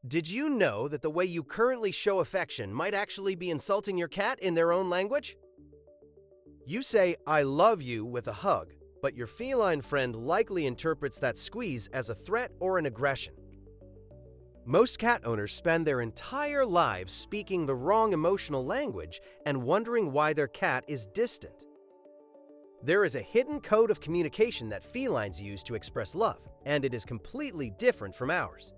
Did you know that the way you currently show affection might actually be insulting your cat in their own language? You say, "I love you" with a hug, but your feline friend likely interprets that squeeze as a threat or an aggression. Most cat owners spend their entire lives speaking the wrong emotional language and wondering why their cat is distant. There is a hidden code of communication that felines use to express love, and it is completely different from ours.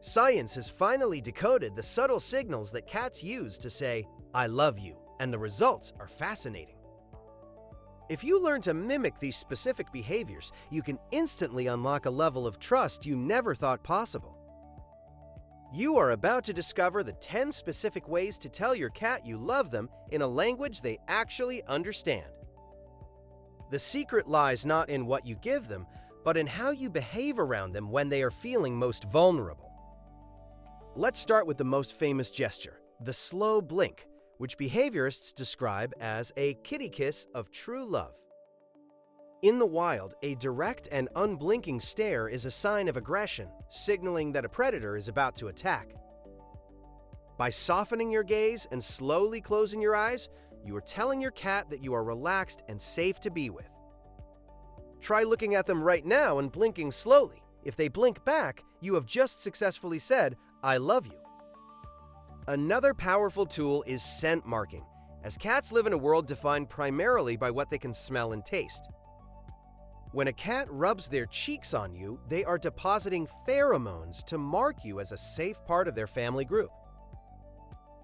Science has finally decoded the subtle signals that cats use to say, "I love you," and the results are fascinating. If you learn to mimic these specific behaviors, you can instantly unlock a level of trust you never thought possible. You are about to discover the 10 specific ways to tell your cat you love them in a language they actually understand. The secret lies not in what you give them, but in how you behave around them when they are feeling most vulnerable. Let's start with the most famous gesture, the slow blink, which behaviorists describe as a kitty kiss of true love. In the wild, a direct and unblinking stare is a sign of aggression, signaling that a predator is about to attack. By softening your gaze and slowly closing your eyes, you are telling your cat that you are relaxed and safe to be with. Try looking at them right now and blinking slowly. If they blink back, you have just successfully said, "I love you." Another powerful tool is scent marking, as cats live in a world defined primarily by what they can smell and taste. When a cat rubs their cheeks on you, they are depositing pheromones to mark you as a safe part of their family group.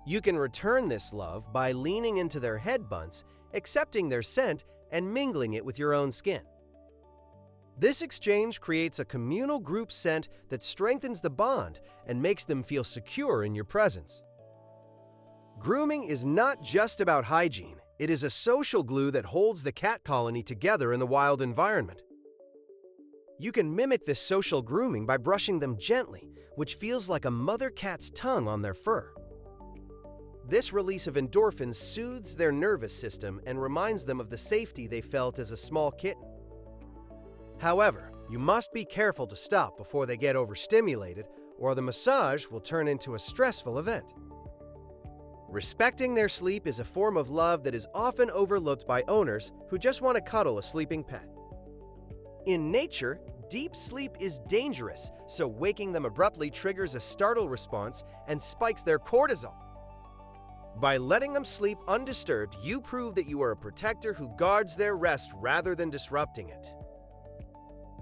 You can return this love by leaning into their head bunts, accepting their scent, and mingling it with your own skin. This exchange creates a communal group scent that strengthens the bond and makes them feel secure in your presence. Grooming is not just about hygiene. It is a social glue that holds the cat colony together in the wild environment. You can mimic this social grooming by brushing them gently, which feels like a mother cat's tongue on their fur. This release of endorphins soothes their nervous system and reminds them of the safety they felt as a small kitten. However, you must be careful to stop before they get overstimulated, or the massage will turn into a stressful event. Respecting their sleep is a form of love that is often overlooked by owners who just want to cuddle a sleeping pet. In nature, deep sleep is dangerous, so waking them abruptly triggers a startle response and spikes their cortisol. By letting them sleep undisturbed, you prove that you are a protector who guards their rest rather than disrupting it.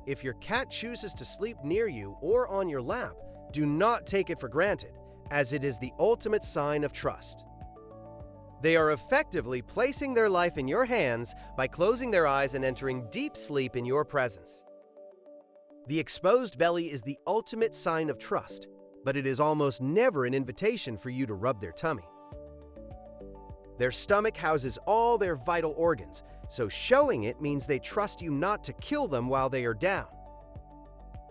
If your cat chooses to sleep near you or on your lap, do not take it for granted, as it is the ultimate sign of trust. They are effectively placing their life in your hands by closing their eyes and entering deep sleep in your presence. The exposed belly is the ultimate sign of trust, but it is almost never an invitation for you to rub their tummy. Their stomach houses all their vital organs, so showing it means they trust you not to kill them while they are down.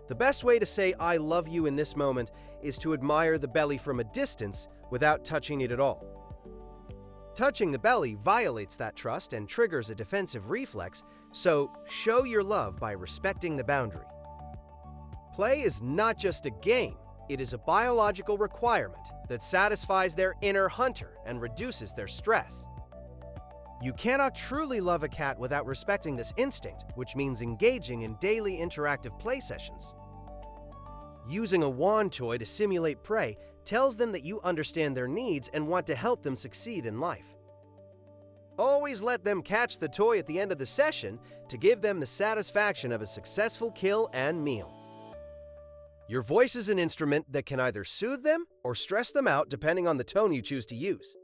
The best way to say "I love you" in this moment is to admire the belly from a distance without touching it at all. Touching the belly violates that trust and triggers a defensive reflex, so show your love by respecting the boundary. Play is not just a game, it is a biological requirement that satisfies their inner hunter and reduces their stress. You cannot truly love a cat without respecting this instinct, which means engaging in daily interactive play sessions. Using a wand toy to simulate prey tells them that you understand their needs and want to help them succeed in life. Always let them catch the toy at the end of the session to give them the satisfaction of a successful kill and meal. Your voice is an instrument that can either soothe them or stress them out depending on the tone you choose to use.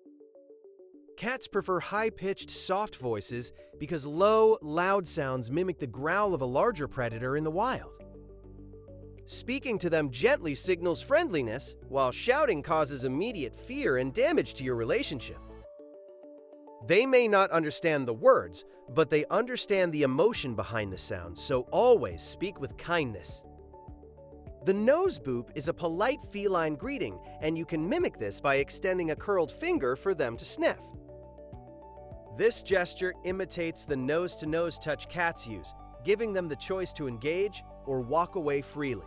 Cats prefer high-pitched, soft voices because low, loud sounds mimic the growl of a larger predator in the wild. Speaking to them gently signals friendliness, while shouting causes immediate fear and damage to your relationship. They may not understand the words, but they understand the emotion behind the sound, so always speak with kindness. The nose boop is a polite feline greeting, and you can mimic this by extending a curled finger for them to sniff. This gesture imitates the nose-to-nose touch cats use, giving them the choice to engage or walk away freely.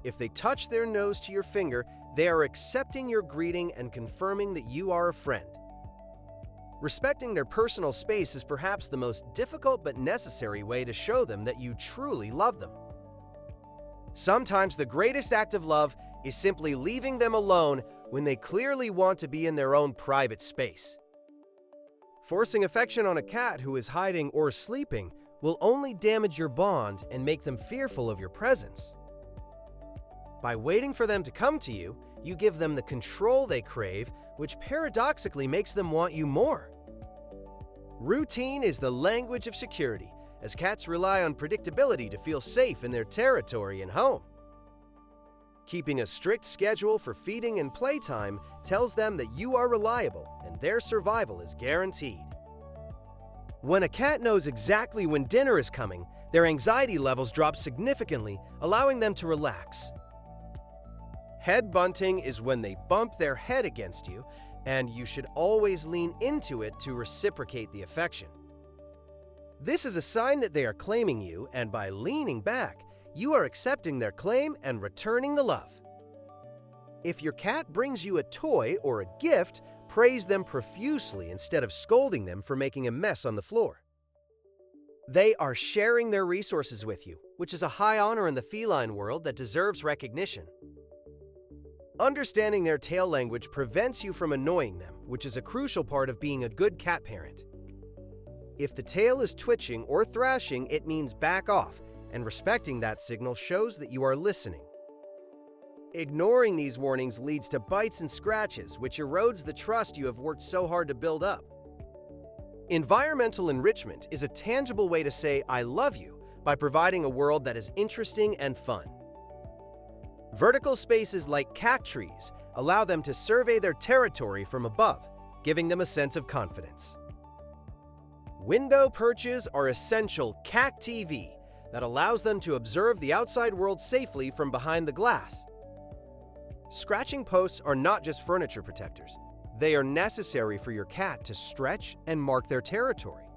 If they touch their nose to your finger, they are accepting your greeting and confirming that you are a friend. Respecting their personal space is perhaps the most difficult but necessary way to show them that you truly love them. Sometimes the greatest act of love is simply leaving them alone when they clearly want to be in their own private space. Forcing affection on a cat who is hiding or sleeping will only damage your bond and make them fearful of your presence. By waiting for them to come to you, you give them the control they crave, which paradoxically makes them want you more. Routine is the language of security, as cats rely on predictability to feel safe in their territory and home. Keeping a strict schedule for feeding and playtime tells them that you are reliable and their survival is guaranteed. When a cat knows exactly when dinner is coming, their anxiety levels drop significantly, allowing them to relax. Head bunting is when they bump their head against you, and you should always lean into it to reciprocate the affection. This is a sign that they are claiming you, and by leaning back, you are accepting their claim and returning the love. If your cat brings you a toy or a gift, praise them profusely instead of scolding them for making a mess on the floor. They are sharing their resources with you, which is a high honor in the feline world that deserves recognition. Understanding their tail language prevents you from annoying them, which is a crucial part of being a good cat parent. If the tail is twitching or thrashing, it means back off, and respecting that signal shows that you are listening. Ignoring these warnings leads to bites and scratches, which erodes the trust you have worked so hard to build up. Environmental enrichment is a tangible way to say "I love you" by providing a world that is interesting and fun. Vertical spaces like cat trees allow them to survey their territory from above, giving them a sense of confidence. Window perches are essential cat TV that allows them to observe the outside world safely from behind the glass. Scratching posts are not just furniture protectors. They are necessary for your cat to stretch and mark their territory.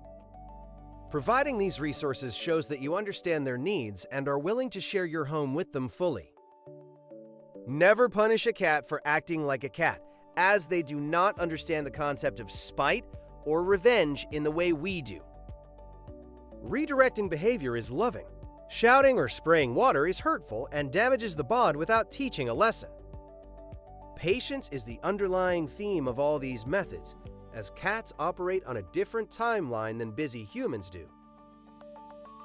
Providing these resources shows that you understand their needs and are willing to share your home with them fully. Never punish a cat for acting like a cat, as they do not understand the concept of spite or revenge in the way we do. Redirecting behavior is loving. Shouting or spraying water is hurtful and damages the bond without teaching a lesson. Patience is the underlying theme of all these methods, as cats operate on a different timeline than busy humans do.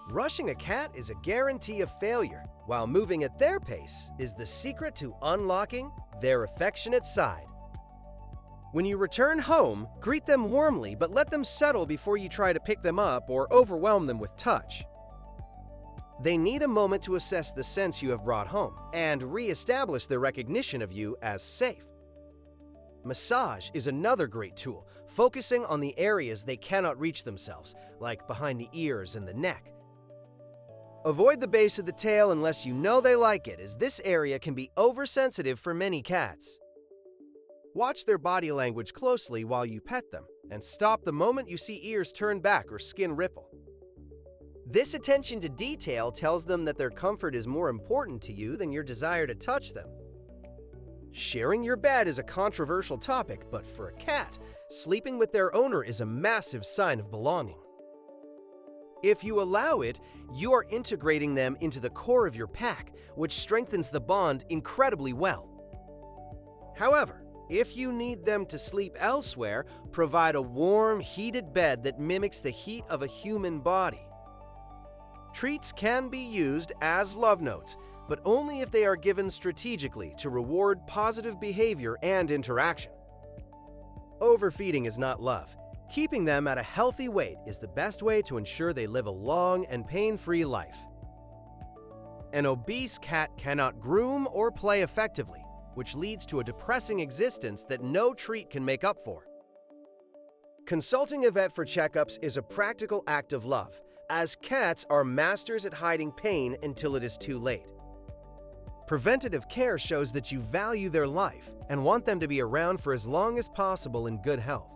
Rushing a cat is a guarantee of failure, while moving at their pace is the secret to unlocking their affectionate side. When you return home, greet them warmly, but let them settle before you try to pick them up or overwhelm them with touch. They need a moment to assess the sense you have brought home and re-establish their recognition of you as safe. Massage is another great tool, focusing on the areas they cannot reach themselves, like behind the ears and the neck. Avoid the base of the tail unless you know they like it, as this area can be oversensitive for many cats. Watch their body language closely while you pet them, and stop the moment you see ears turn back or skin ripple. This attention to detail tells them that their comfort is more important to you than your desire to touch them. Sharing your bed is a controversial topic, but for a cat, sleeping with their owner is a massive sign of belonging. If you allow it, you are integrating them into the core of your pack, which strengthens the bond incredibly well. However, if you need them to sleep elsewhere, provide a warm, heated bed that mimics the heat of a human body. Treats can be used as love notes, but only if they are given strategically to reward positive behavior and interaction. Overfeeding is not love. Keeping them at a healthy weight is the best way to ensure they live a long and pain-free life. An obese cat cannot groom or play effectively, which leads to a depressing existence that no treat can make up for. Consulting a vet for checkups is a practical act of love, as cats are masters at hiding pain until it is too late. Preventative care shows that you value their life and want them to be around for as long as possible in good health.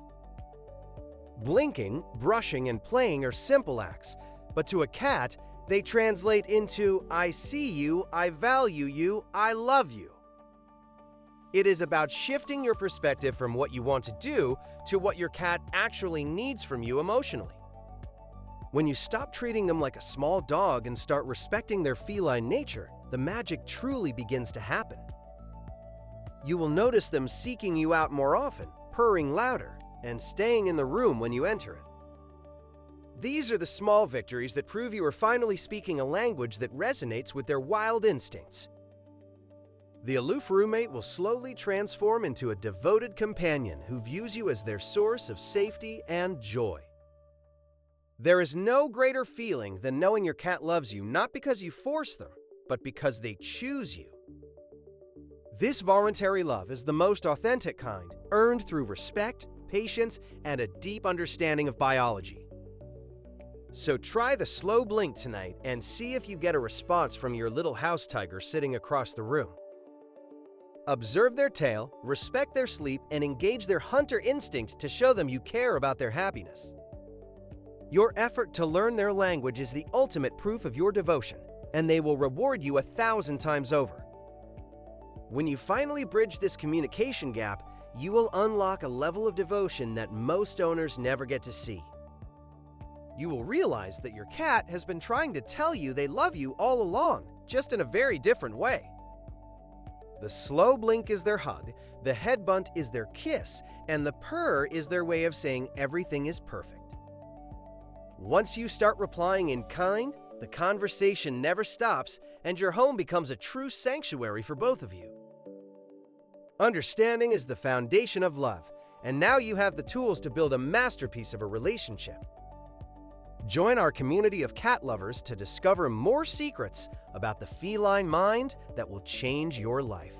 Blinking, brushing, and playing are simple acts, but to a cat, They translate into I see you, I value you, I love you. It is about shifting your perspective from what you want to do to what your cat actually needs from you emotionally. When you stop treating them like a small dog and start respecting their feline nature, the magic truly begins to happen. You will notice them seeking you out more often, purring louder, and staying in the room when you enter it. These are the small victories that prove you are finally speaking a language that resonates with their wild instincts. The aloof roommate will slowly transform into a devoted companion who views you as their source of safety and joy. There is no greater feeling than knowing your cat loves you not because you force them, but because they choose you. This voluntary love is the most authentic kind, earned through respect, patience, and a deep understanding of biology. So try the slow blink tonight and see if you get a response from your little house tiger sitting across the room. Observe their tail, respect their sleep, and engage their hunter instinct to show them you care about their happiness. Your effort to learn their language is the ultimate proof of your devotion, and they will reward you 1,000 times over. When you finally bridge this communication gap, you will unlock a level of devotion that most owners never get to see. You will realize that your cat has been trying to tell you they love you all along, just in a very different way. The slow blink is their hug, the head bunt is their kiss, and the purr is their way of saying everything is perfect. Once you start replying in kind, the conversation never stops, and your home becomes a true sanctuary for both of you. Understanding is the foundation of love, and now you have the tools to build a masterpiece of a relationship. Join our community of cat lovers to discover more secrets about the feline mind that will change your life.